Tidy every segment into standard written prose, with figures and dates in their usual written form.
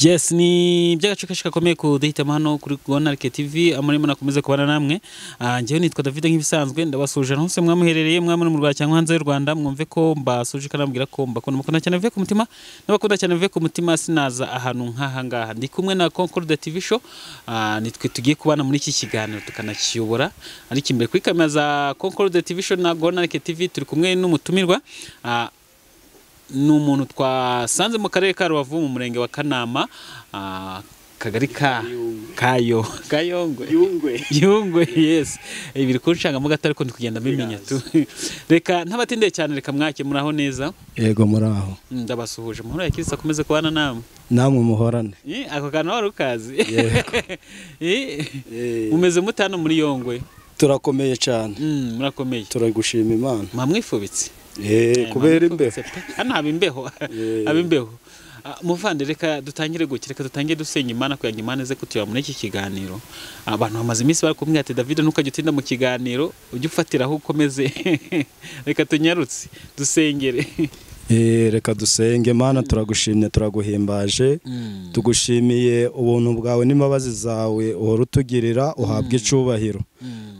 Yes, ni by'agace gakomeye ku duhitamo hano kuri Gonarike TV amurimo nakomeze kubana namwe. Njyewe nitwa David nk'ibisanzwe ndabasuje hose mwamuherereye mwamuri mu Rwanda cyangwa hanze y'u Rwanda, mwumve ko mbasuje kanambwira ko mbakunda cyane bive ku mutima n'abakunda cyane bive ku mutima. Sinaza ahantu nk'aha ngaha ndi kumwe na Concorde TV show. Nitwe tugiye kubana muri iki kiganiro tukanakiyobora, ariko imbere kuri kamera za Concorde TV show na Gonarike TV turi kumwe n'umutumirwa. Ni umuntu twasanze mu karere ka Rubavu mu murenge wa Kanama, kagari Yungwe. Yes, ibiri kunshanga mu gatari ko ndikugenda mbimenya tu. Reka ntabatindeye cyane, reka mwake muraho neza. Yego muraho. Ndabasuhuje muhoro ya Kirisa akomeze kubana namwe muhorane. Ako kantu wari ukazi. Mumeze mutano muri Yongwe. Turakomeye cyane. Murakomeye. Turagushima Imana. Mwamwifubitse. Kubera imbeho. Hano abimbeho. Muvande reka dutangire gukira, dutangire dusenya Imana kugira Imana ize kutuyobora muri iki kiganiro. Abantu bamaze iminsi bari kumwe ati David ntukajye utinda mu kiganiro, ujye ufatiraho ukomeze. Reka tunyarutse dusengere. Reka dusenge. Mana turagushimye turaguhimbaje, tugushimiye ubuntu bwawe n'imbabazi zawe uhora utugirira, uhabwe icubahiro.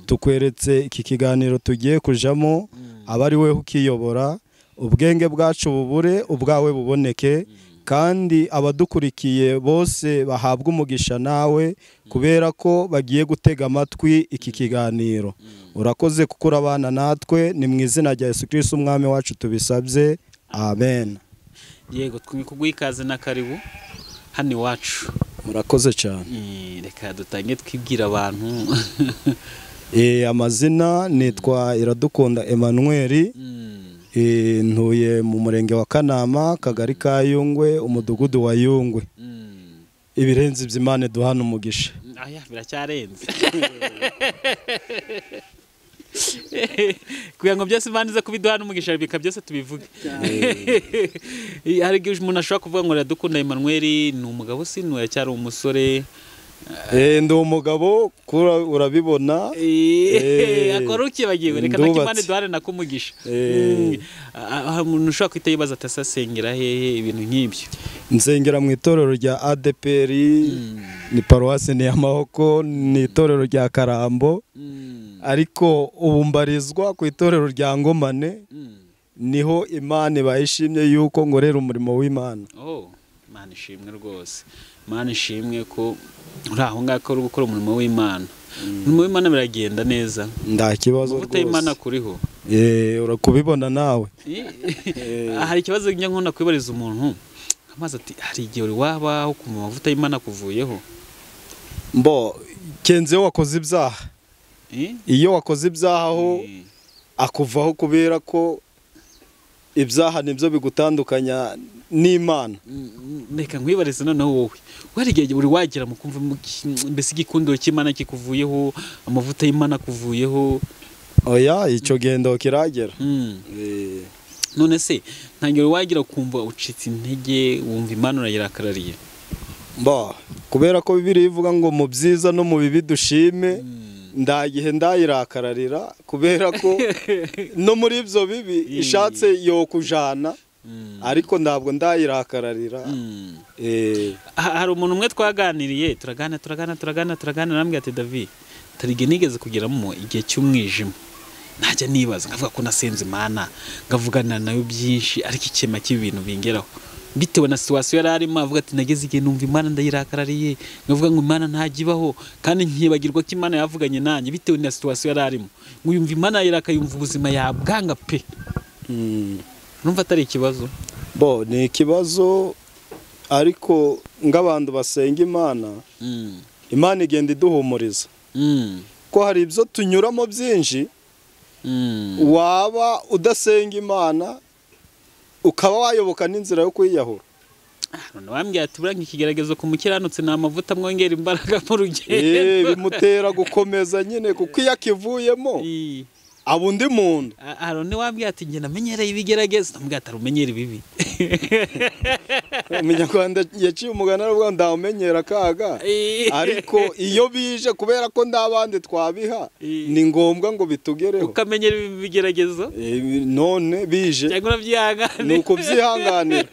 Tukweretse iki kiganiro tugiye kujamo, abari we ukiyobora, ubwenge bwacu bubure ubwawe buboneke, kandi abadukurikiye bose bahabwa umugisha nawe kubera ko bagiye gutega amatwi iki kiganiro. Urakoze kuko urabana natwe, ni mu izina rya Yesu Kristo umwami wacu tubisabye, amen. Yego twikuguha ikaze na karibu hano iwacu. Murakoze cyane. Reka dutange twibwira abantu. Amazina nitwa Iradukunda Emmanuel, ntuye mu murenge wa Kanama, kagari ka Yungwe, umudugudu wa Yungwe. Ibirenze by'Imana duhana umugisha. Aya biracyarenze. Kugira ngo byose Imana ize kubiduhana umugisha bika byose tubivuge. Hari igihe umuntu ashobora kuvuga ngo Iradukunda Emmanuel ni umugabo sinuye cyari umusore. Ndi umugabo urabibona. Akora ukibagiwe, reka nakimane duhare nakumugisha. Umuntu ushobora kwita yibaza atasasengera hehe ibintu nk'ibyo. Nsengera mu itorero rya ADPR, ni paruwasi ni y'Amahoko, ni itorero rya Karambo, ariko ubu mbarizwa ku itorero rya Ngomane, niho Imana bayishimye yuko ngorera umurimo w'Imana. Imana ishimwe rwose. Imana ishimwe ko uri aho ngaho uri gukora umurimo w'Imana. Umurimo w'Imana biragenda neza. Nta kibazo rwose. Uvuta Imana kuriho. Urakubibona nawe. Hari ikibazo njya nkunda kwibariza umuntu. Amaze ati hari igihe uri wabaho ku mavuta y'Imana kuvuyeho. Kenze wakoze ibyaha. Iyo wakoze ibyaha ho akuvaho kubera ko ibyaha nibyo bigutandukanya n'Imana. Reka nkwibarize noneho wowe. Wari igihe uri wagira mu kumva mbese igikundiro cy'Imana kikuvuyeho, amavuta y'Imana kuvuyeho? Oya, icyo gendo kiragera. None se ntangiro wagira kumva ucitse intege, wumva Imana urayirakarariye? Kubera ko Bibiliya ivuga ngo mu byiza no mu bibi dushime, ndagihe ndayirakararira kubera ko no muri ibyo bibi ishatse yo kujana, ariko ntabwo ndayirakararira. Hari umuntu umwe twaganiriye turagana nambwira ati David tarige nigeze kugeramo igihe cy'umwijima, najya nibaza ngavuga ko nasenze Imana ngavugana nayo byinshi, ariko ikema cy'ibintu bingeraho bitewe na situation yari arimo, avuga ati nageze igihe numva Imana ndayirakarariye, ngavuga ngo Imana ntagibaho, kandi nkibagirwa ko Imana yavuganye nanjye bitewe na situation yari arimo, nguyumva Imana yirakayumva ubuzima yabwanga pe. Numva atari ikibazo? Ni ikibazo, ariko ng'abantu basenga Imana, Imana igenda iduhumuriza ko hari ibyo tunyuramo byinshi. Waba udasenga Imana ukaba wayoboka n'inzira yo kwiyahura. None wambwiye ati buranga ikigeragezo ku mukiranutse ni amavuta mwongera imbaraga mu rugendo. Bimutera gukomeza nyine, kuko iyo akivuyemo abundi muntu. None wambwiye ati njye namenyereye ibigeragezo, ndamubwira ati umenyera ibibi. Umunyarwanda yaciye umugani aravuga ndawumenyera akaga, ariko iyo bije kubera ko ndabandi twabiha ni ngombwa ngo bitugereho. Ukamenyera ibigeragezo? None bije cyangwa urabyihanganira? Nuko byihanganira.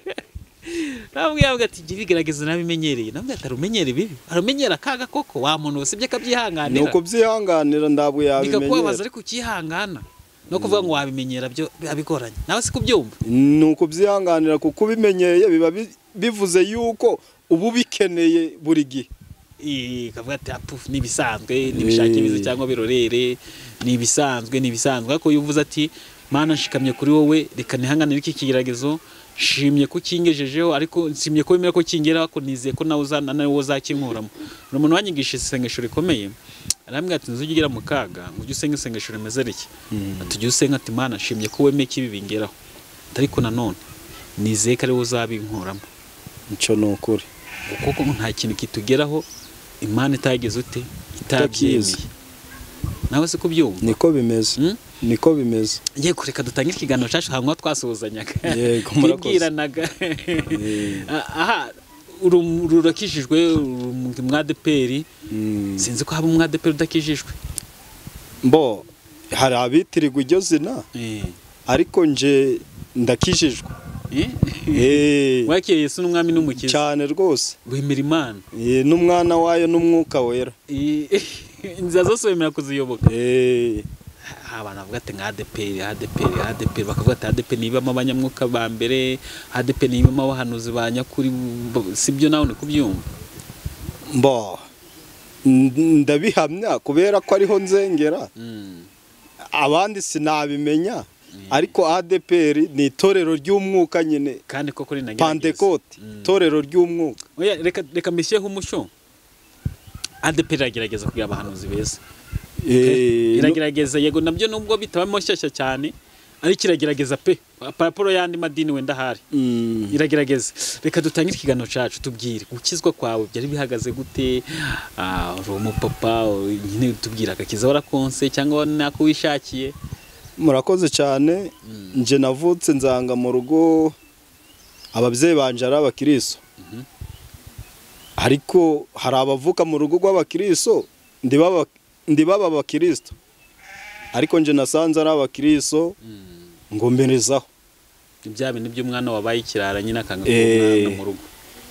Namwe yavuga ati jye bigerageza nabimenyereye. Namwe atarumenyere bibi. Arumenyera kaga koko wa muntu usibye kabyihanganira. Nuko byihanganira ndabwo yabimenyera. Bikakubabaza ariko ukihangana. No kuvuga ngo wabimenyera byo abigoranye. Nawe si kubyumva. Nuko byihanganira kuko ubimenyeye biba bivuze yuko ubu bikeneye buri gihe. Kavuga ati apuf nibisanzwe nibishake bize cyangwa birorere nibisanzwe ariko yuvuze ati mana nshikamye kuri wowe reka nihanganire iki kigeragezo shimye ko kingejejeho ariko nsimye ko bimera ko kingera ko nizeye ko nawe uzakinkuramo. Umuntu wanyigisha isengesho rikomeye arambwira ati nzugira mu kaga ngo ujye usenga isengesho rimeze riki atujye usenga ati mana nshimye ko wemeye kibi bingeraho ariko nanone nizeye ko ari wowe uzabinkuramo. Nico nukuri kuko nta kintu kitugeraho Imana itageze ute itabyemeye. Nawe se kubyumva niko bimeze niko bimeze. Ngiye kureka dutangire ikiganiro cyacu hamwe twasuhuzanyaga yego murakoze aha ururakishijwe mwadeperi sinzi ko haba umwadeperi udakijijwe mbo hari abitirirwa iryo zina ariko nje ndakijijwe wakiriye Yesu n'umwami n'umukiza cyane rwose wemera Imana n'umwana wayo n'umwuka wera inzira zose wemera kuziyoboka. Abantu bavuga ati nka ADPR bakavuga ati ADPR nibamo abanyamwuka ba mbere ADPR nibamo abahanuzi ba nyakuri sibyo nawe kubyumva mbo ndabihamya kubera ko ariho nzengera abandi sinabimenya ariko ADPR ni itorero ry'umwuka nyine kandi koko rinagerageza Pentecote itorero ry'umwuka. Oya reka mbishyeho umucyo ADPR iragerageza kugira abahanuzi beza iragerageza yego nabyo nubwo bitabamo shyashya cyane ariko iragerageza pe paraporo yandi madini wenda hari iragerageza. Reka dutangire ikiganiro cyacu tubwire gukizwa kwawe byari bihagaze gute romo papa nyine tubwira agakiza warakonse cyangwa nako wishakiye. Murakoze cyane nje navutse nzanga mu rugo ababyeyi banje ari abakristo ariko hari abavuka mu rugo rw'abakristo ndi baba abakristo ariko nje nasanze ari abakristo ngo mberezaho ibya bintu by'umwana wabaye ikirara nyine akanga kumwana mu rugo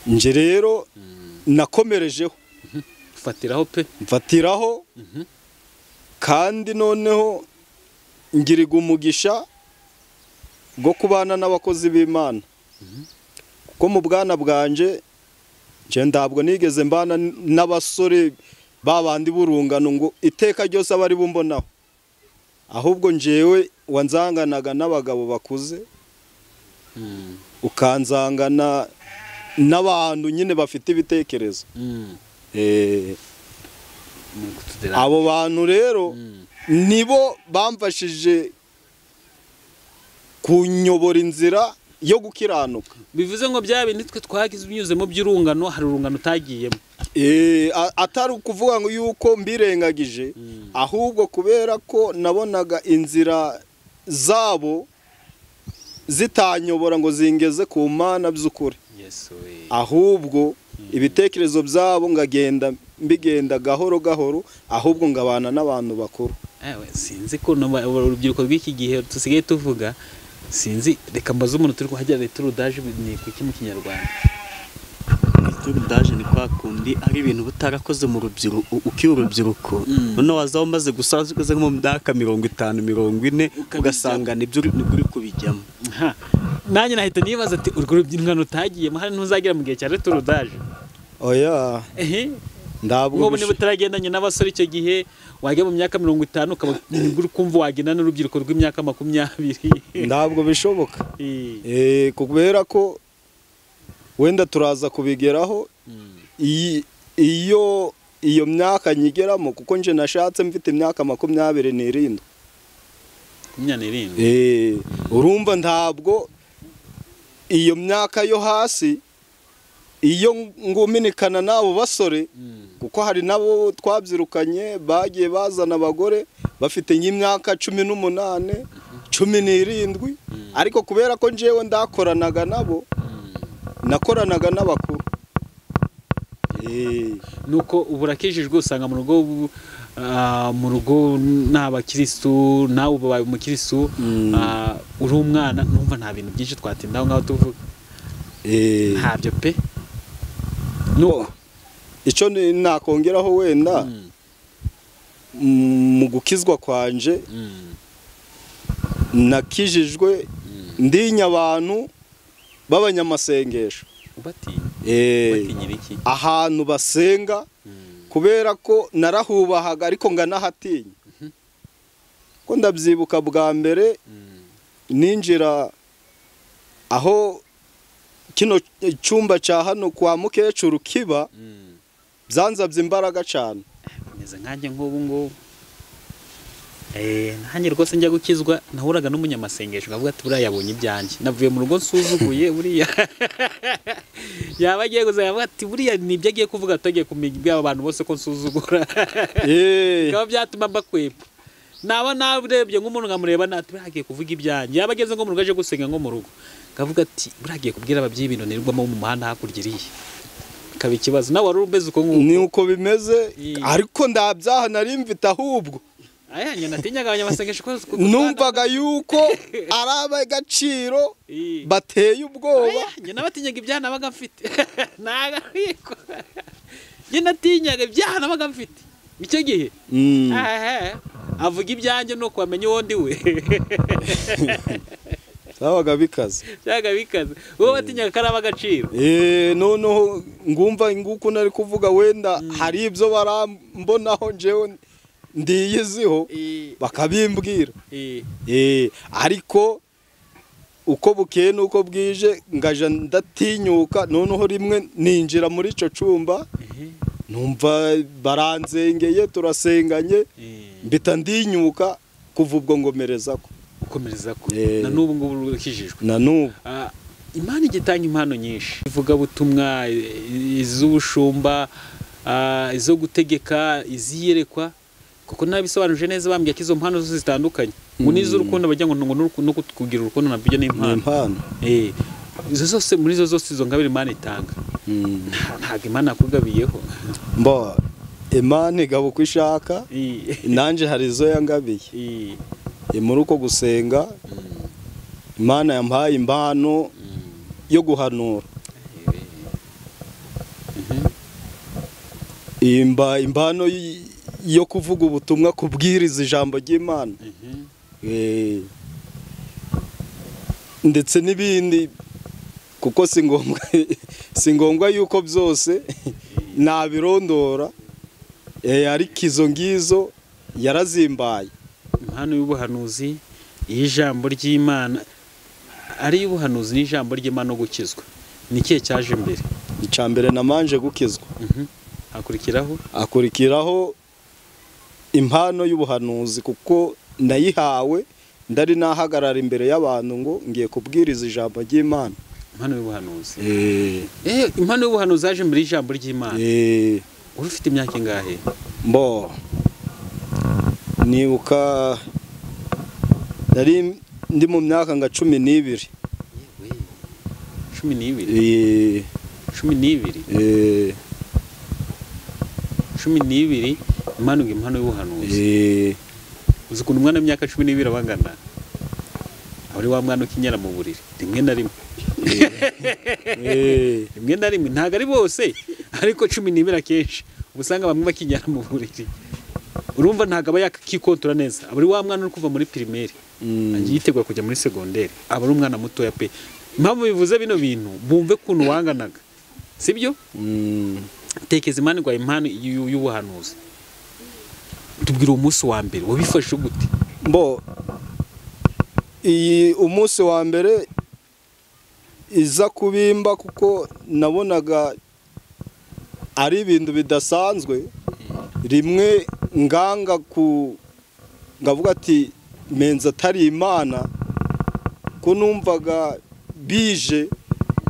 nje rero nakomerejeho mfatiraho kandi noneho ngiriga umugisha bwo kubana n'abakozi b'Imana kuko mu bwana bwanje nje ndabwo nigeze mbana n'abasore babandi burungano ngo iteka ryose abari bumbonaho ahubwo njewe wanzanganaga n'abagabo bakuze ukanzangana n'abantu nyine bafite ibitekerezo abo bantu rero nibo bamfashije kunyobora inzira yo gukiranuka. Bivuze ngo bya bintu twe twagize binyuzemo by'urungano hari urungano utagiyemo atari ukuvuga ngo yuko mbirengagije ahubwo kubera ko nabonaga inzira zabo zitanyobora ngo zingeze ku Mana by'ukuri ahubwo ibitekerezo byabo ngagenda mbigenda gahoro gahoro ahubwo ngabana n'abantu bakuru. Sinzi ko urubyiruko rw'iki gihe tusigaye tuvuga sinzi reka mbaze umuntu turi kuhagera turudaje ni kuki mu kinyarwanda turudaje ni kwa kundi ari ibintu butarakoze mu rubyiruko ukiri urubyiruko none wazaho maze gusaza ukoze nko mu myaka 50 40 ugasanga nibyo uri kubijyamo. Nanjye nahita nibaza ati urwo rubyiruko utagiyemo hari ntuzagera mu gihe cya turudaje. Oya ndabwo ubwo ni butaragendanye n'abasore icyo gihe wajya mu myaka 50 ukaba kumva wagenda n'urubyiruko rw'imyaka 20 ndabwo bishoboka kubera ko wenda turaza kubigeraho iyo myaka nyigeramo kuko nje nashatse mfite imyaka 27 urumva ntabwo iyo myaka yo hasi iyo nguminikana nabo basore kuko hari nabo twabyirukanye bagiye bazana abagore bafite nk'imyaka 18 17 ariko kubera ko njewe ndakoranaga nabo nakoranaga n'abakuru nuko uburakijijwe usanga mu rugo n'abakristo nawe ubaye umukristo uri umwana numva nta bintu byinshi twatindaho ngaho tuvuga ntabyo pe nuko icyo nakongeraho wenda mu gukizwa kwanje nakijijwe ndinya abantu b'abanyamasengesho ahantu basenga kubera ko narahubahaga ariko nganahatinya ko ndabyibuka bwa mbere ninjira aho kino cyumba cya hano kwa mukecuru kiba byanzabye imbaraga cyane neza nkanjye nk'ubu ngubu nanjye rwose njya gukizwa nahuraga n'umunyamasengesho ngavuga ati buriya yabonye ibyanjye navuye mu rugo nsuzuguye buriya yaba agiye guza yavuga ati buriya nibyo agiye kuvuga atagiye kumenya abantu bose ko nsuzugura bikaba byatuma mbakwepa naba narebye nk'umuntu nkamureba nati buriya agiye kuvuga ibyanjye yaba ageze nko mu rugo aje gusenga nko mu rugo ngavuga ati buriya agiye kubwira ababyeyi ibintu nirwamo mu muhanda hakurya iriya bikaba ikibazo nawe wari umeze uko nguko ni uko bimeze ariko ndabyaha nari mfite ahubwo ayanya natinyaga abanyamasengesho numvaga yuko ari ab'agaciro bateye ubwoba njye nabatinyaga ibyaha nabaga mfite ntagariko njye natinyaga ibyaha nabaga mfite icyo gihe avuga ibyanjye nuko wamenya uwo ndi we byabaga bikaze wowe watinyaga ko ari ab'agaciro noneho ngumva nguko nari kuvuga wenda hari ibyo barambonaho njyewe ndiyiziho bakabimbwira ariko uko bukeye nuko bwije ngaja ndatinyuka noneho rimwe ninjira muri ico cumba numva baranzengeye turasenganye mbita ndinyuka kuva ubwo ngomerezako na n'ubu ngubu ukijijwe na n'ubu Imana igitanga impano nyinshi ivuga butumwa iz'ubushumba izo gutegeka iziyerekwa kuko nabisobanuje neza bambwiye ko izo mpano zose zitandukanye ngo n'iz'urukundo bajya ngo no kugira urukundo nabyo ni impano izo zose muri zo zose izo ngabire Imana itanga ntabwo Imana yakugabiyeho mbo Imana igaba uko ishaka nanje hari izo yangabiye muri uko gusenga Imana yampaye impano yo guhanura impano yo kuvuga ubutumwa kubwiriza ijambo ry'Imana ndetse n'ibindi kuko si ngombwa yuko byose nabirondora ariko izo ngizo yarazimbaye impano y'ubuhanuzi y'ijambo ry'Imana ari y'ubuhanuzi n'ijambo ry'Imana no gukizwa ni kiye cyaje imbere icya mbere namanje gukizwa akurikiraho impano y'ubuhanuzi kuko nayihawe ndari nahagarara imbere y'abantu ngo ngiye kubwiriza ijambo ry'Imana impano y'ubuhanuzi impano y'ubuhanuzi yaje imbere y'ijambo ry'Imana uri ufite imyaka ingahe mbo nibuka nari ndi mu myaka nga 12 12 impano y'ubuhanuzi uzi ukuntu umwana w'imyaka 12 abangana ari wa mwana ukinyara mu buriri rimwe na rimwe ntago ari bose ariko 12 akenshi ubusanga bamwe bakinyara mu buriri urumva ntago aba yakikontora neza abari wa mwana uri kuva muri primaire agiye yitegura kujya muri secondaire aba ari umwana muto ya pe impamvu bivuze bino bintu bumve kuntu wanganaga sibyo tekeza Imana igwa impano y'ubuhanuzi tubwira umunsi wa mbere wabifashe gute mbo iyi umunsi wa mbere iza kubimba kuko nabonaga ari ibintu bidasanzwe rimwe ngavuga ati menza atari Imana ko numvaga bije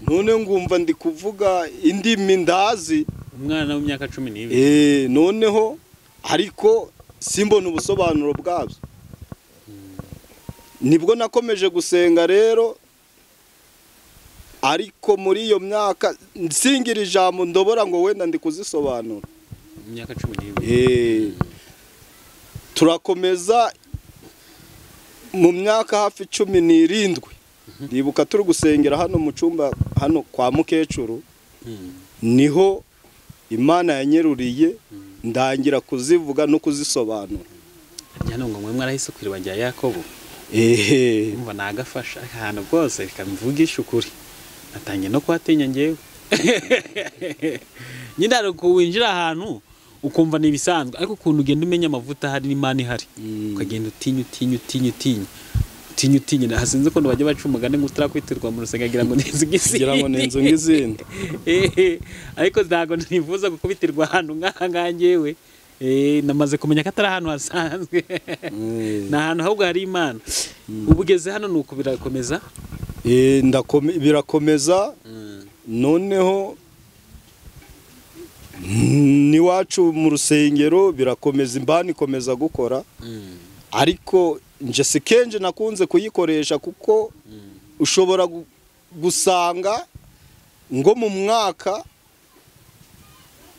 none ngumva ndi kuvuga indimi ndazi umwana w'imyaka 12 noneho ariko simbona ubusobanuro bwabyo nibwo nakomeje gusenga rero ariko muri iyo myaka nsingira ijambo ndobora ngo wenda ndi kuzisobanura imyaka 12 turakomeza mu myaka hafi 17 ndibuka turi gusengera hano mu cyumba hano kwa mukecuru niho Imana yanyeruriye ndangira kuzivuga no kuzisobanura. Hano ngo mwe mwarahise kwiriba rya Yakobo. Umva nagafasha ahantu rwose reka mvugisha ukuri. Natangiye no kwatinya ngewe. Nyine ari kuwinjira ahantu ukumva ni ibisanzwe ariko ukuntu ugenda umenya amavuta hari n'Imana ihari. Ukagenda utinya hasinze ko bajya baca umugani ngo utakwitirwa mu rusenge agira ngo nenze ngizindi ariko ntago nifuza gukubitirwa ahantu nkangangewe namaze kumenya ko atari ahantu hasanzwe na ahantu ahubwo hari Imana. Ubugeze hano nuko birakomeza birakomeza noneho niwacu mu rusengero birakomeza Imana ikomeza gukora ariko nje sikenje nakunze kuyikoresha kuko ushobora gusanga ngo mu mwaka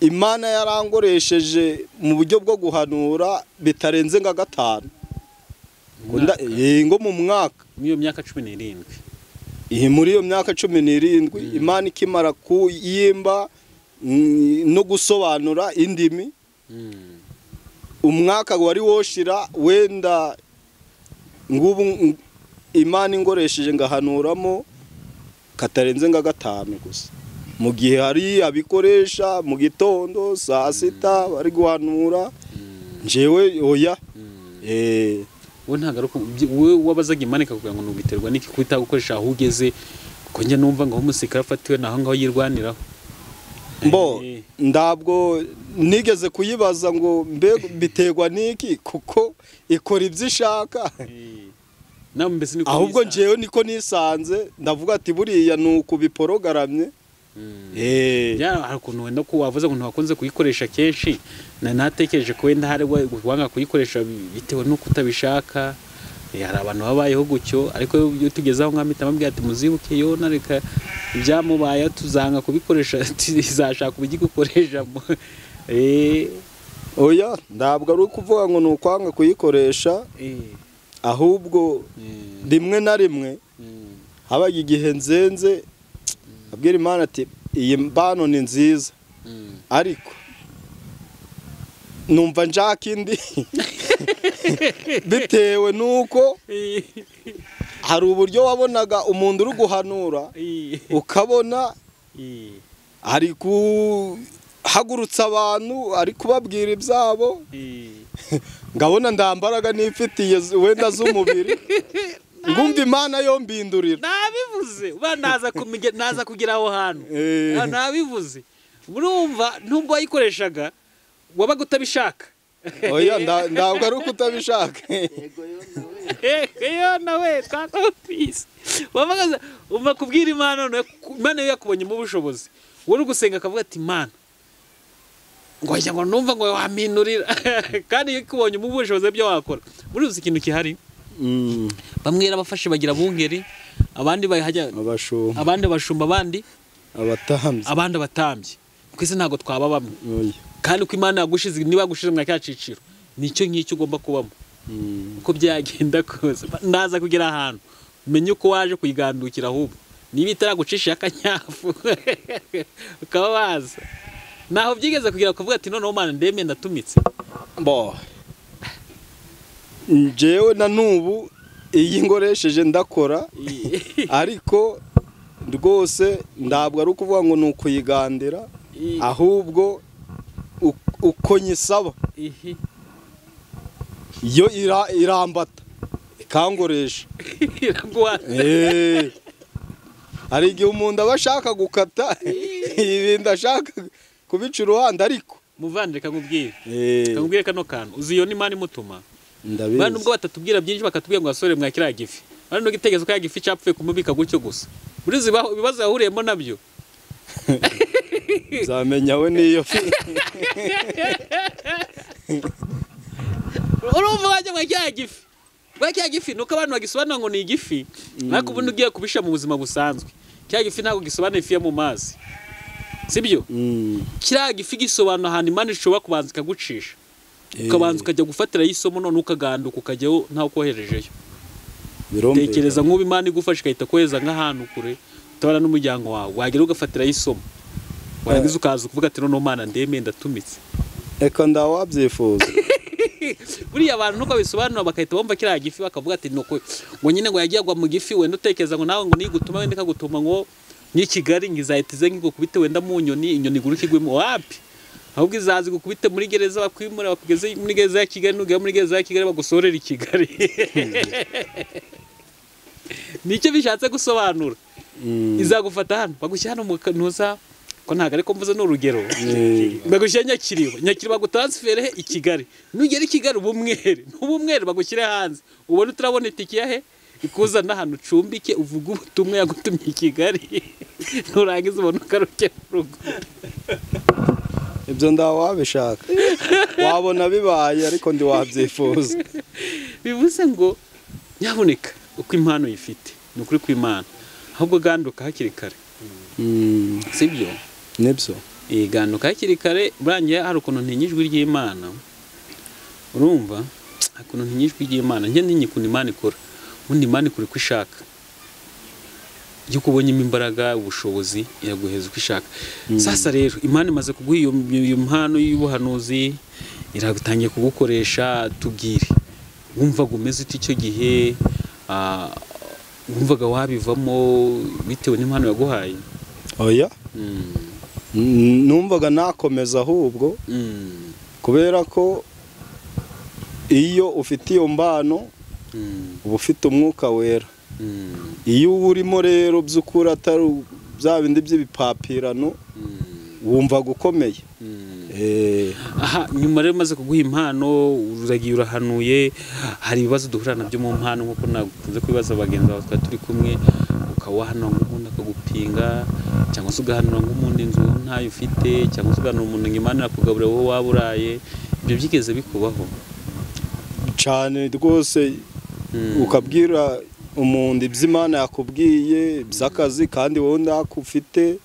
Imana yarangoresheje mu buryo bwo guhanura bitarenze nga 5 ngo mu mwaka muri iyo myaka 17 muri iyo myaka 17 Imana ikimara kuyimba no gusobanura indimi umwaka wari woshira wenda ngubu Imana ingoresheje ngahanuramo katarenze nga 5 gusa mu gihe hari abikoresha mu gitondo saa 6 bari guhanura njewe oya we ntagaruka we wabazaga Imana ikakubwira ngo nubiterwa niki kwita gukoresha aho ugeze ko nje numva ngo umusika afatiwe naho ngaho yirwaniraho mbo ndabwo nigeze kuyibaza ngo mbe biterwa niki kuko ikora ibyishaka ahubwo njewe niko nisanze ndavuga ati buriya nuko biporogaramye hari ukuntu wenda ko wavuze ngo ntakunze kuyikoresha kenshi natekereje ko wenda hari wanga kuyikoresha bitewe no kutabishaka. Hari abantu babayeho gucyo ariko iyo tugezaho nkamita mabwira ati muzibuke yo nareka ibyamubaye tuzanga kubikoresha tizashaka ubigikoresha oya ndabwo ari ukuvuga ngo nukwanga kuyikoresha ahubwo rimwe na rimwe habaye igihe nzenze abwira Imana ati iyi mbano ni nziza ariko numva njaka indi bitewe nuko hari uburyo wabonaga umuntu uri guhanura ukabona ari kuhagurutsa abantu ari kubabwira ibyabo ngabona ndambaraga nifitiye wenda z'umubiri ngumva Imana yo mbindurira nabivuze naza kugira aho hantu nabivuze urumva nubwo wayikoreshaga wabaga utabishaka oya ndabwo ari ukutabishaka yo nawe twakopise wabaga umva kubwira Imana yo yakubonye mu bushobozi uri gusenga akavuga ati Imana ngo numva ngo waminurira kandi iyo kubonye mu bushobozi byo wakora muri uzi ikintu kihari bamwe abafashe bagira bungeri abandi bahajya abandi bashumba abandi abatambye kwese ntago twaba bamwe kandi uko Imana yagushize niba yagushize mu cyaciciro nicyo nk'icyo ugomba kubamo uko byagenda kose ndaza kugira ahantu umenye uko waje kuyigandukira ahubwo niba itaragucisha akanyafu ukaba waza naho byigeze kugira kuvuga ati noneho Mana ndemye ndatumitse mbo njewe na nubu iyi ngoresheje ndakora ariko rwose ndabwo ari ukuvuga ngo ni ukuyigandira ahubwo uko nyisaba yo irambata ikangoresha hari igihe umuntu aba ashaka gukata ibindi ashaka kubica uruhande ariko muvandire kamubwire kano kantu uzi iyo n'Imana imutuma bano ubwo batatubwira byinshi bakatubwira ngo asore mwakira gifi bano no gitegezo ko yagifi cyapfuye kumubika gutyo gusa muri ibibazo yahuriyemo nabyo zamenya we niyo urumva wajya mwakira gifi nuko abantu bagisobanura ngo ni igifi ariko ubundi ugiye kubisha mu buzima busanzwe cya gifi ntabwo gisobanura ifi yo mu mazi sibyo kiriya gifi gisobanura ahantu Imana ishobora kubanza ikagucisha ukabanza ukajya gufatira y'isomo none ukaganduka ukajyaho ntawe koherejeyo Birumvikana. tekereza nk'ubu Imana igufasha ikahita kohereza nk'ahantu kure utabana n'umuryango wawe wagera ugafatirayo isomo warangiza ukaza kuvuga ati noneho Mana ndemeye ndatumitse. Eka ndawabyifuza. Buriya abantu nuko bisobanura bakahita bumva kiriya gifi bakavuga ati nuko ngo nyine ngo yagiye agwa mu gifi wenda utekereza ngo nawe ngo nigutuma wenda ikagutuma ngo ni Kigali ngizahita ize ngikubite wenda mu nyoni inyoni guruka igwemo wapi, ahubwo izazi gukubite muri gereza bakwimura bakugeze muri gereza ya Kigali n'ugera muri gereza ya Kigali bagusorera i Kigali. Nicyo bishatse gusobanura. Izagufata hano bagushyira hano mu ntuza ko ntago ariko mvuze n'urugero bagushyira Nyakiriba bagutransfere i Kigali nugera i Kigali ubumwere bagushyire hanze ubone uturabona itike yahe ikuzana hano ucumbike uvuga ubutumwa yagutumye i Kigali nurangiza ubone ukaruke mu rugo. Ibyo ndawabishaka wabona bibaye ariko ndi wabyifuza. Bivuze ngo nyaboneka uko impano yifite ni ukuri kw'Imana ahubwo ganduka hakiri kare. Sibyo nibyo ganduka hakiri kare burangiye hari ukuntu ntinyijwi ry'Imana urumva ukuntu ntinyijwi ry'Imana njye ntinyikunda Imana ikora ubundi Imana ikora uko ishaka iyo kubonyemo imbaraga ubushobozi iraguheza uko ishaka. Sasa rero Imana imaze kuguha iyo mpano y'ubuhanuzi iragutangiye kugukoresha tubwire wumvaga umeze uti icyo gihe wumvaga wabivamo bitewe n'impano yaguhaye? Oya numvaga nakomeza ahubwo kubera ko iyo ufite iyo mbano uba ufite umwuka wera. Iyo urimo rero by'ukuri atari bya bindi by'ibipapirano wumva gukomeye. Aha nyuma rero maze kuguha impano uragiye urahanuye hari ibibazo duhura nabyo mu mpano nkuko nakunze kwibaza abagenzi bawe twari turi kumwe ukawahanura nk'umuntu akagupinga cyangwa se ugahanura nk'umuntu inzu ntayo ufite cyangwa se ugahanura umuntu ngo Imana irakugaburira wowe waburaye ibyo byigeze bikubaho? Cyane rwose ukabwira umuntu iby'Imana yakubwiye by'akazi kandi wowe ndakufite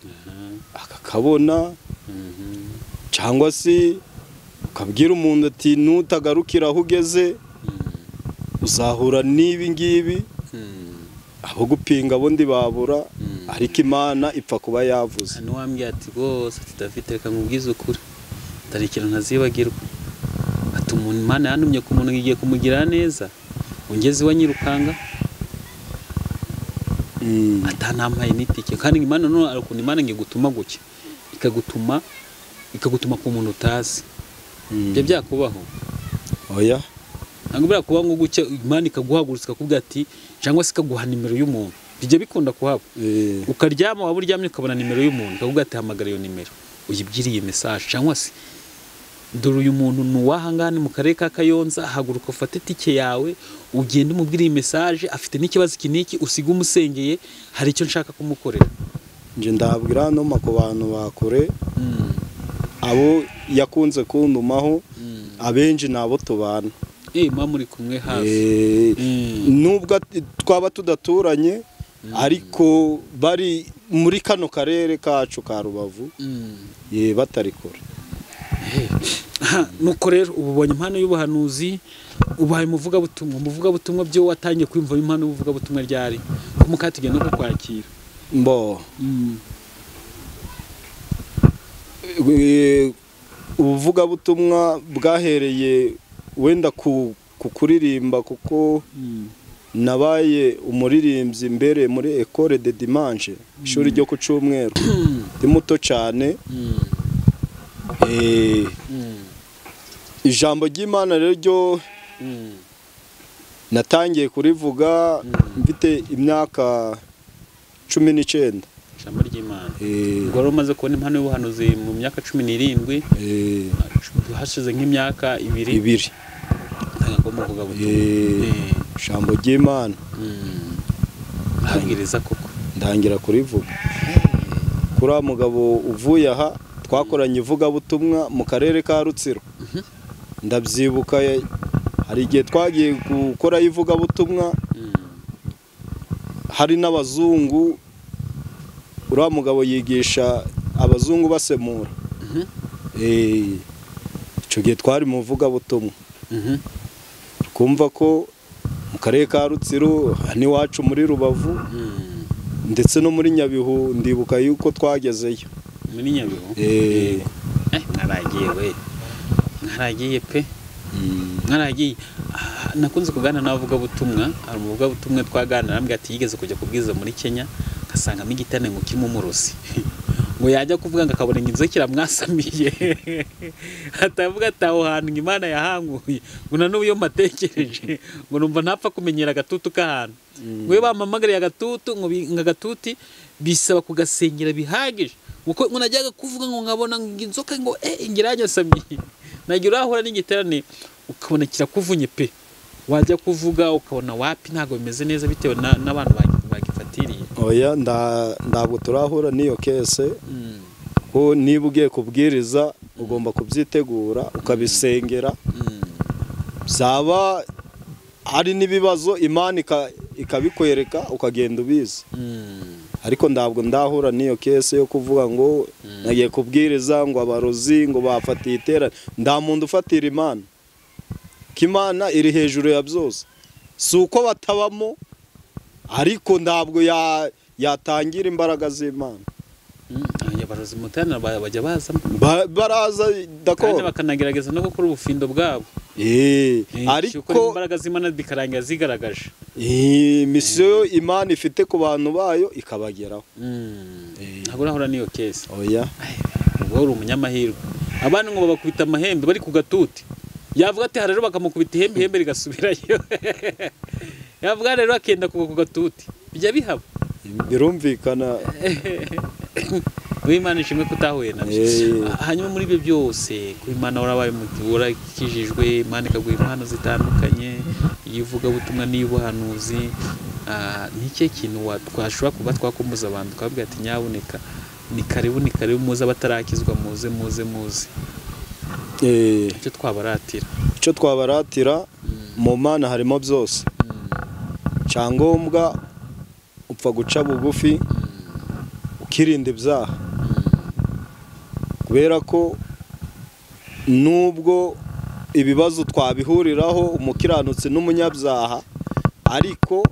akakabona cyangwa se ukabwira umuntu ati nutagarukira aho ugeze uzahura n'ibi ngibi abo gupinga bondi babura ariko Imana ipfa kuba yavuze. Hano wambwiye ati rwose tudafite reka nkubwize ukuri atari ikintu ntazibagirwa ati umuntu Imana yantumye ku muntu ngiye kumugirira neza ungeze wanyirukanga atanampaye n'itike kandi Imana none arukuntu Imana ngiye gutuma guke ikagutuma ku muntu utazi. Ibyo byakubaho? Oya ntabwo birakubaho ngo guke Imana ikaguhagurutsa ikakubwira ati cyangwa se ikaguha nimero y'umuntu bijye bikunda kuhaba ukaryama waba uryamye ukabona nimero y'umuntu ikakubwira ati hamagara iyo nimero uyibwiriye message cyangwa se dore uyu muntu nuwahangane mu karere ka Kayonza haguruka ufate tike yawe ugende umubwire iyi message afite n'ikibazo kiniki usiga umusengeye hari icyo nshaka kumukorera. nje ndabwira no ku bantu bakure abo yakunze kundumaho abenji nabo tubana mwa muri kumwe hafi nubwo twaba tudaturanye ariko bari muri kano karere kacu ka Rubavu batari kure. Nuko rero ubonye impano y'ubuhanuzi ubaye umuvugabutumwa byo watangiye kwimva impano y'ubuvugabutumwa ryari kumukatugenda no kukwakira mbo ubuvugabutumwa bwahereye wenda kuririmba kuko nabaye umuririmbyi mbere muri École de Dimanche ishuri ryo ku Cyumweru ndi muto cyane. Ijambo ry'Imana rero natangiye kurivuga mfite imyaka 19. Ijambo ry'Imana ubwo rero umaze kubona impano y'ubuhanuzi mu myaka 17 hashize nk'imyaka 2 ntagomba kuvuga ijambo ry'Imana abwiriza koko ndangira kurivuga kuri mugabo uvuye aha twakoranye ivugabutumwa mu karere ka Rutsiro ndabyibuka hari igihe twagiye gukora ivugabutumwa hari n'abazungu uriya mugabo yigisha abazungu basemura icyo gihe twari mu vugabutumwa twumva ko mu karere ka Rutsiro n'iwacu muri Rubavu ndetse no muri Nyabihu ndibuka yuko twagezeyo muri Nyabihu mwaragiye pe mwaragiye. Nakunze kuganira n'abavugabutumwa, hari umuvugabutumwa twaganira arambwira ati yigeze kujya kubwiza muri Kenya akasangamo igitane ngo kirimo umurozi ngo yajya kuvuga ngo akabona inzu kiramwasamiye atavuga ati aho hantu Imana yahanguye ngo na n'ubu iyo matekereje ngo numva ntapfa kumenyera agatutu k'ahantu ngo iyo bampamagariye agatutu ngo agatuti bisaba kugasengera bihagije ngo najyaga kuvuga ngo nkabona inzoka ngo ingiranyasamiye nagira urahura n'igiterane ukabona kirakuvunye pe, wajya kuvuga ukabona wapi ntago bimeze neza bitewe n'abantu bagifatiriye. Oya ntabwo turahura n'iyo kese ko niba ugiye kubwiriza ugomba kubyitegura ukabisengera, byaba hari n'ibibazo Imana ikabikwereka ukagenda ubizi, ariko ntabwo ndahura n'iyo kese yo kuvuga ngo nagiye kubwiriza ngo abarozi ngo bafatiye iterane. Nta muntu ufatira Imana, ko Imana iri hejuru ya byose, si uko batabamo ariko ntabwo yatangira imbaraga z'Imana. Abarozi mutana bajya bazamo baraza kandi bakanagerageza no gukora ubufindo bwabo, ariko imbaraga z'Imana bikarangira zigaragaje misiyo Imana ifite ku bantu bayo ikabageraho. ntabwo urahura n'iyo kese. Oya ubwo uri umunyamahirwe. Abantu ngo babakubita amahembe bari ku gatuti, yavuga ati rero bakamukubita ihembe rigasubirayo yavuga rero akenda ku gatuti, bijya bihaba birumvikana. Imana ishimwe kutahuye nabyo. Hanyuma muri ibyo byose ku Imana warabaye urakijijwe, Imana ikaguha impano zitandukanye, ivugabutumwa n'ubuhanuzi. Nicyo kintu twashobora kuba twakumbuza abantu twabwira ati nyabuneka ni karibu muze abatarakizwa muze icyo twabaratira mu Mana harimo byose. Cyangombwa upfa guca bugufi ukirinda ibyaha, kubera ko nubwo ibibazo twabihuriraho umukiranutsi n'umunyabyaha, ariko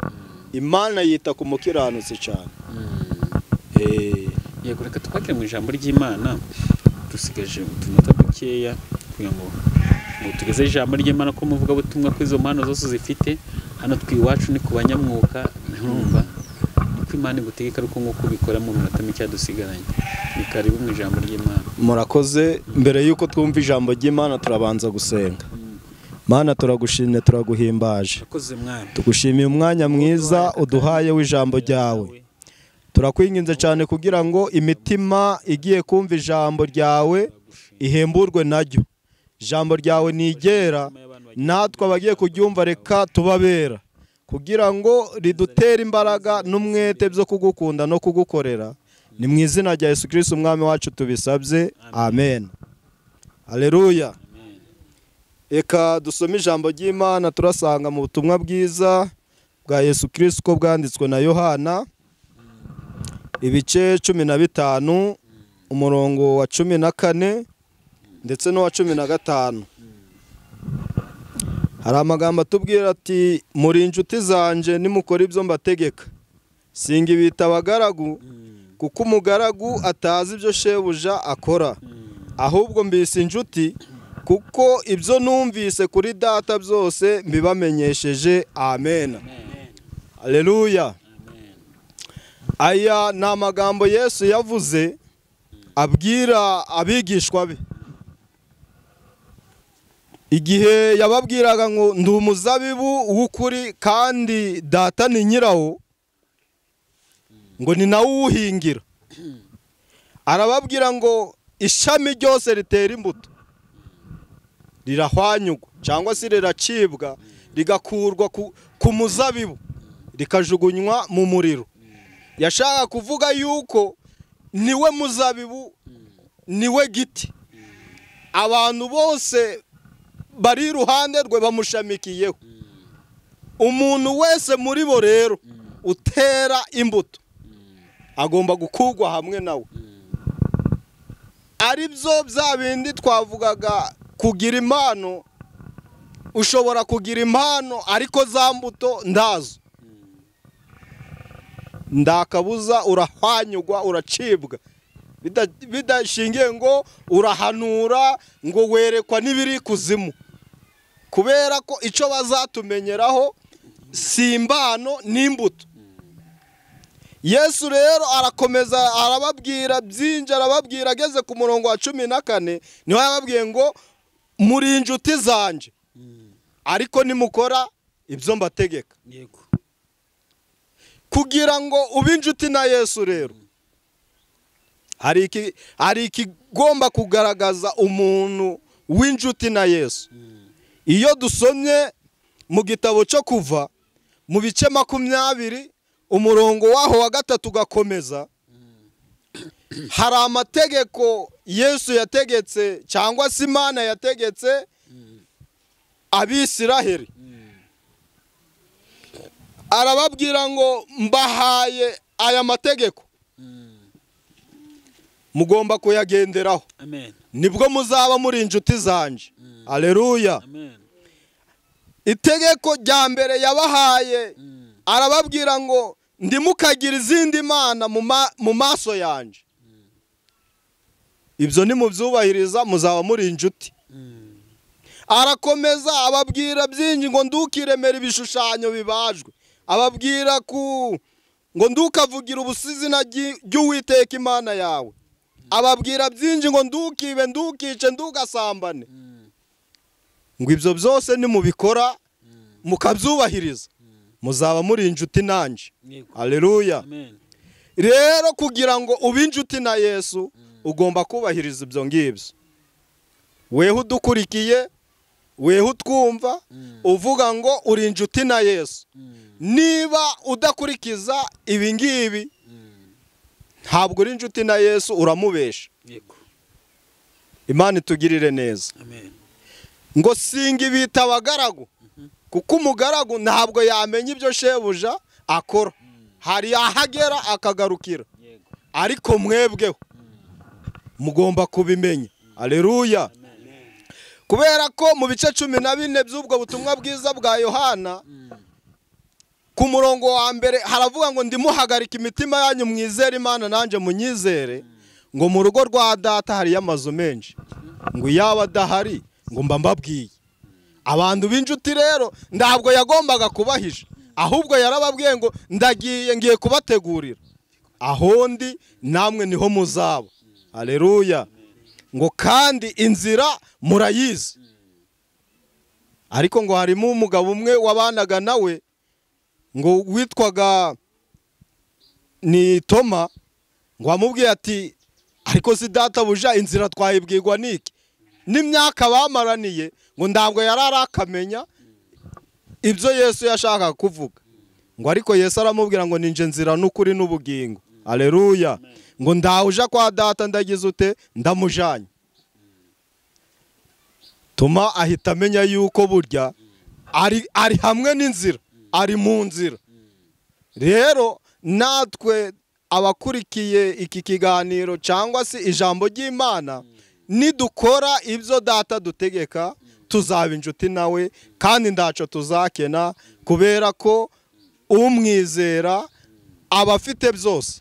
Imana yita ku mukiranutsi cyane. Yego, reka twakire mu ijambo ry'Imana, dusigaje utunota dukeya kugira ngo tugeze ijambo ry'Imana ko muvuga butumwa ko izo mpano zose zifite hano twiwacu ni ku banyamwuka. Urumva ko Imana igutegeka ariko nk'uko ubikora mu minota mike dusigaranye. Ni karibu mu ijambo ry'Imana. Murakoze. Mbere y'uko twumva ijambo ry'Imana turabanza gusenga. Mana turagushimye turaguhimbaje, tugushimiye umwanya mwiza uduhaye w'ijambo ryawe. Turakwinginze cyane kugira ngo imitima igiye kumva ijambo ryawe ihemburwe naryo. Ijambo ryawe nigera, natwe abagiye kuryumva reka tubabera, kugira ngo ridutere imbaraga n'umwete byo kugukunda no kugukorera. Ni mu izina rya Yesu Kristo umwami wacu tubisabye, amen. Haleluya. Eka dusome ijambo ry'Imana turasanga mu butumwa bwiza bwa Yesu Kristo ko bwanditswe na Yohana, ibice 15 umurongo wa 14 ndetse no wa 15. Hari amagambo atubwira ati muri inshuti zanje nimukora ibyo mbategeka, singa ibita abagaragu kuko umugaragu atazi ibyo shebuja akora, ahubwo mbise inshuti kuko ibyo numvise kuri data byose mbibamenyesheje. Amen. Haleluya. Aya ni amagambo Yesu yavuze abwira abigishwa be igihe yababwiraga ngo ndi umuzabibu w'ukuri kandi data ni nyirawo, ngo ni nawe uwuhingira. Arababwira ngo ishami ryose ritera imbuto rirahwanyugwa cyangwa se riracibwa rigakurwa ku muzabibu rikajugunywa mu muriro. Yashaka kuvuga yuko niwe muzabibu, niwe giti, abantu bose bari iruhande rwe bamushamikiyeho. Umuntu wese muri bo rero utera imbuto agomba gukugwa hamwe nawe. Ari byo bya bindi twavugaga kugira impano ushobora kugira impano ariko za mbuto ndazo, ndakabuza urahwanyugwa uracibwa, bidashingiye ngo urahanura ngo werekwa n'ibiri kuzimu, kubera ko icyo bazatumenyeraho si impano n'imbuto. Yesu rero arakomeza arababwira byinshi, arababwira ageze ku murongo wa 14 niho yababwiye ngo muri inshuti zanje ariko nimukora ibyo mbategeka. Yego. Kugira ngo ube inshuti na Yesu rero hari ikigomba kugaragaza umuntu w'inshuti na Yesu. Iyo dusomye mu gitabo cyo Kuva mu bice 20 umurongo waho wa 3 ugakomeza, hari amategeko Yesu yategetse cyangwa se Imana yategetse Abisiraheli. Arababwira ngo mbahaye aya mategeko mugomba kuyagenderaho, Amen. nibwo muzaba muri inshuti zanje. Haleluya. Amen. Itegeko rya mbere yabahaye arababwira ngo ndimukagira izindi mana mu maso yanje. Ibyo ni mubyubahiriza muzaba muri inshuti. Arakomeza ababwira byinshi ngo ndukiremera ibishushanyo bibajwe, ababwira ngo ndukavugira ubusizina ry'Uwiteka Imana yawe, ababwira byinshi ngo ndukibe ndukice ndugasambane. Ngo ibyo byose ni mubikora mukabyubahiriza muzaba muri inshuti nanje. Haleluya. Rero kugira ngo ube inshuti na Yesu ugomba kubahiriza ibyo ngibyo. Weho udukurikiye, weho utwumva uvuga ngo uri inshuti na Yesu, niba udakurikiza ibi ngibi ntabwo uri inshuti na Yesu, uramubesha. Imana itugirire neza. Amen. Ngo singa ibita abagaragu, kuko umugaragu ntabwo yamenya ibyo shebuja akora, hari ahagera akagarukira, ariko mwebweho mugomba kubimenya. Haleluya. Kubera ko mu bice 14 by'ubwo butumwa bwiza bwa Yohana ku murongo wa mbere haravuga ngo ndimuhagarika imitima yanyu mwizere Imana nanje munyizere, ngo mu rugo rwa data hari amazu menshi, ngo yaba adahari ngo mba mbabwiye. Abantu b'inshuti rero ntabwo yagombaga kubahisha, ahubwo yarababwiye ngo ngiye kubategurira aho ndi namwe niho muzaba. Haleluya. Ngo kandi inzira murayizi. Ariko ngo harimo umugabo umwe wabanaga nawe ngo witwaga ni Toma, ngo amubwiye ati ariko si databuja inzira twayibwirwa niki? N'imyaka bamaraniye ngo ntabwo yararakamenya ibyo Yesu yashaka kuvuga. Ngo ariko Yesu aramubwira ngo ninje nzira n'ukuri n'ubugingo. Haleluya. Ngo ndawuja kwa data ndagize ute ndamujanye. Toma ahita amenya yuko burya ari hamwe n'inzira, ari mu nzira. Rero natwe abakurikiye iki kiganiro cyangwa se ijambo ry'Imana, nidukora ibyo data dutegeka tuzaba inshuti nawe kandi ndaco tuzakena, kubera ko umwizera aba afite byose.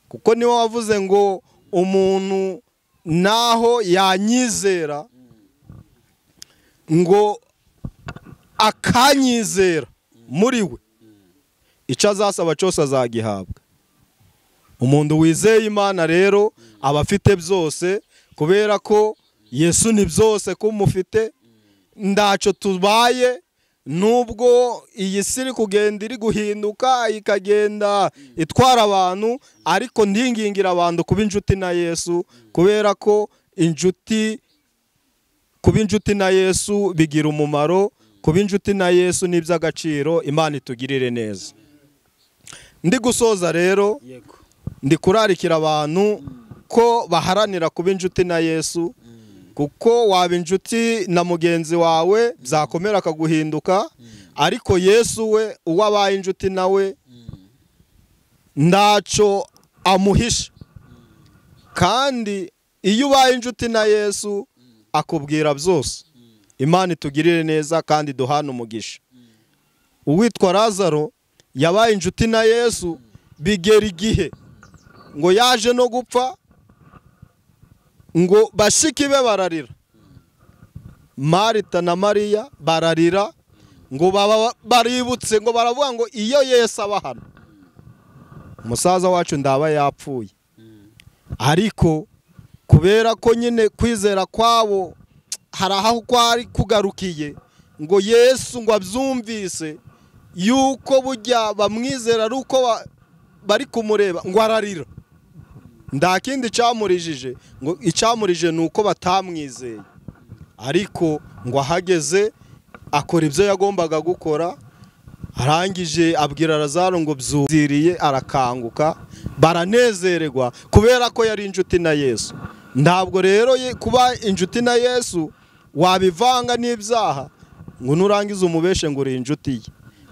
Kuko niwe wavuze ngo umuntu naho yanyizera ngo akanyizera muri we, icyo azasaba cyose azagihabwa. Umuntu wizeye Imana rero aba afite byose, kubera ko Yesu ni byose kumufite. Ndaco tubaye nubwo iyi si iri kugenda iri guhinduka ikagenda itwara abantu, ariko ndingingira abantu kuba inshuti na Yesu, kubera ko kuba inshuti na Yesu bigira umumaro. Kuba inshuti na Yesu ni iby'agaciro. Imana itugirire neza. Ndi gusoza rero, ndi kurarikira abantu ko baharanira kuba inshuti na Yesu, kuko waba inshuti na mugenzi wawe byakomera akaguhinduka, ariko Yesu we uwo abaye inshuti nawe ndaco amuhisha. Kandi iyo ubaye inshuti na Yesu akubwira byose, Imana itugirire neza kandi duhana umugisha. Uwitwa Lazaro yabaye inshuti na Yesu bigera igihe ngo yaje no gupfa, ngo bashiki be bararira, Marita na Mariya bararira, ngo baributse, ngo baravuga ngo iyo Yesu aba hano umusaza wacu ndaba yapfuye. Ariko kubera ko nyine kwizera kwabo hari aho kwari kugarukiye, ngo Yesu ngo abyumvise yuko bujya bamwizera ari uko bari kumureba, ngo ararira. Nta kindi cyamurijije, ngo icyamurije ni uko batamwizeye. Ariko ngo ahageze akora ibyo yagombaga gukora, arangije abwira Lazaro ngo byuziriye, arakanguka, baranezererwa kubera ko yari inshuti na Yesu. Ntabwo rero kuba inshuti na Yesu wabivanga n'ibyaha ngo nurangiza umubeshe ngo uri inshuti ye.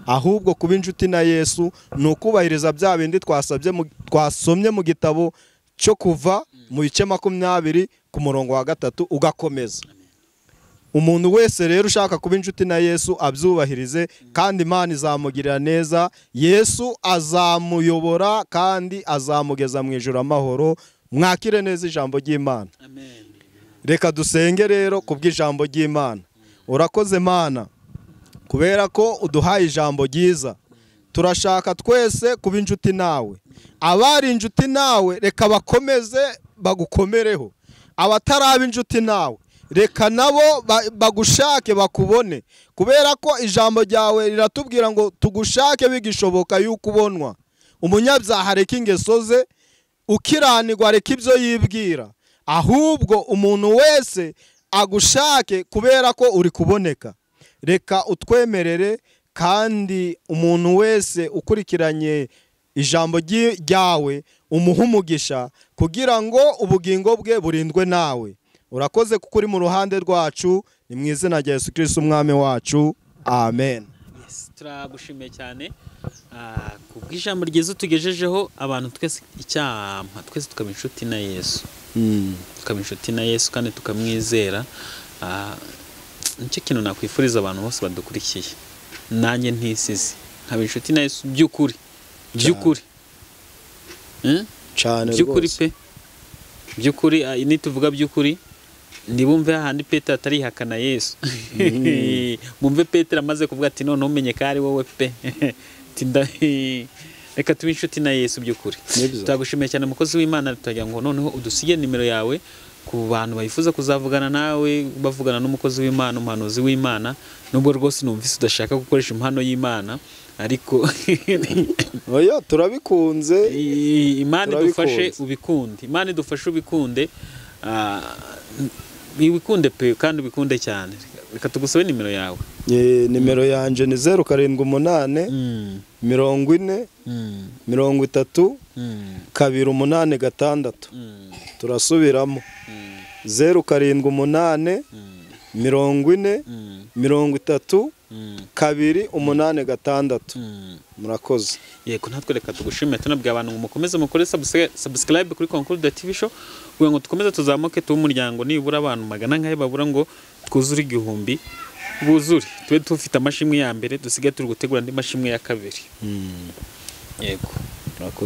Ahubwo kuba inshuti na Yesu ni ukubahiriza bya bindi twasomye mu gitabo cyo Kuva mu bice 20 ku murongo wa 3 ugakomeza. Umuntu wese rero ushaka kuba inshuti na Yesu abyubahirize, kandi Imana izamugirira neza. Yesu azamuyobora kandi azamugeza mu ijuru amahoro. Mwakire neza ijambo ry'Imana. Amen. Reka dusenge rero kubw'ijambo ry'Imana. Urakoze Mana kubera ko uduhaye ijambo ryiza. Turashaka twese kuba inshuti nawe. Abari inshuti nawe reka bakomeze bagukomereho. Abataraba inshuti nawe reka nabo bagushake bakubone, kubera ko ijambo ryawe riratubwira ngo tugushake bigishoboka yuko ubonwa. Umunyabyaha reka ingeso ze, ukiranirwa reka ibyo yibwira, ahubwo umuntu wese agushake kubera ko uri kuboneka. Reka utwemerere, kandi umuntu wese ukurikiranye ijambo ryawe umuha umugisha kugira ngo ubugingo bwe burindwe nawe. Urakoze kuko uri mu ruhande rwacu, ni mu izina rya Yesu Kristo umwami wacu. Amen. Yes, turagushimiye cyane kubw'ijambo ryiza tugejejeho abantu twese icyampa twese tukaba inshuti na Yesu. Tukaba inshuti na Yesu kandi tukamwizera. Nicyo kintu nakwifuriza abantu bose badukurikiye. Nanjye ntisize nkaba inshuti na Yesu by'ukuri. By'ukuri. Cyane by'ukuri pe. By'ukuri nituvuga by'ukuri nibumve hahandi Petero atarihakana Yesu. Mumve Petero amaze kuvuga ati none umenye ko ari wowe pe. Reka tube inshuti na Yesu by'ukuri. Turagushimiye cyane mukozi w'Imana, tutagira ngo noneho udusige nimero yawe ku bantu bayifuza kuzavugana nawe, bavugana n'umukozi w'Imana, umuhanuzi w'Imana. Nubwo rwose numvise udashaka gukoresha impano y'Imana, ariko oya turabikunze. Imana idufashe ubikunde. Imana idufashe ubikunde. Wikunde pe kandi ubikunde cyane. Reka tugusabe nimero yawe. Nimero yanje ni 078 40 30 286. Turasubiramo 078 40 30 286. Murakoze. Yego natwe reka tugushimire, tunabwiye abantu ngo mukomeze mukore subscribe kuri Concorde TV show kugira ngo tukomeze tuzamuke tu umuryango nibura abantu magana ngahe babura ngo twuzure 1000 buzure, tube tufite amashimwe ya mbere, dusige turi gutegura andi mashimwe ya kabiri. Yego. Murakoze.